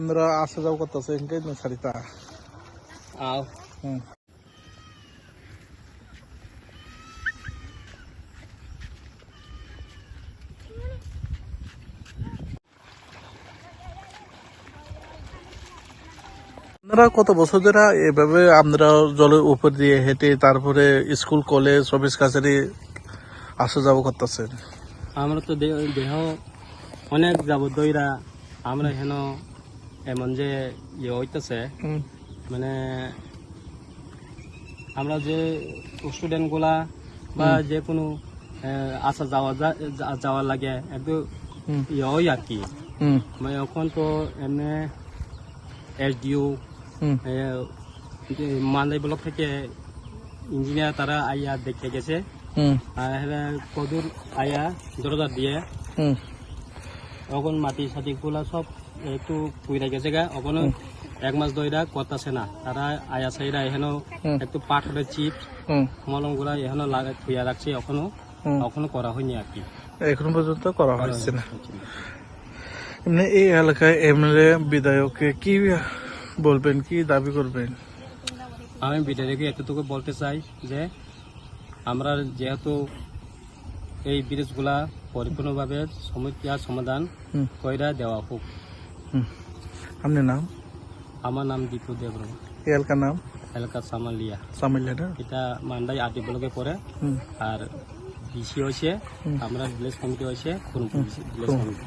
আপনারা আসা যাওয়া করতেছেন কেন সারিতা আও আপনারা কত বছর ধরে এভাবে আপনারা জলের উপর দিয়ে হেঁটে তারপরে স্কুল কলেজ অফিস কাছারি আসা যাওয়া করতেছেন? আমরা তো দেহ অনেক যাব দইরা আমরা হেন এমন যে ইয়ে হইতেছে মানে আমরা যে স্টুডেন্ট গুলা বা যে কোনো আসা যাওয়ার লাগে একটু ইয়ে হয় আর কি। মানে এখন তো এমনি এসডিও মান্দাই ব্লক থেকে ইঞ্জিনিয়ার তারা আইয়া দেখে গেছে আর কদুর আইয়া দরজা দিয়ে এখন মাটি সাটি গুলা সব একটু পুইরা গেছে গা ওখানে 1 মাস ধরে করতেছে না তারা আয়া সাইরা এখানে একটু পাথরের চিপস মলম গুলা এখানে লাগা থুইয়া রাখছে এখনো করা হয়নি আর কি, এখন পর্যন্ত করা হয়েছে না। এমনি এই এলাকায় এমএলএ বিধায়ককে কি বলবেন, কি দাবি করবেন? আমি বিধায়ককে এতটুকু বলতে চাই যে আমরা যেহেতু এই ব্রিজগুলা পরিপূর্ণভাবে সমস্যার সমাধান কইরা দেওয়া হোক। আপনার নাম? আমার নাম দীপু দেবর। এই এলাকার নাম? এলাকা সামালিয়া। সামিলিয়া না? এটা মান্দাই আটি ব্লকে পড়ে। আর ডিসি হয়েছে আমরা ভিলেজ কমিটি হয়েছে ভিলেজ কমিটি।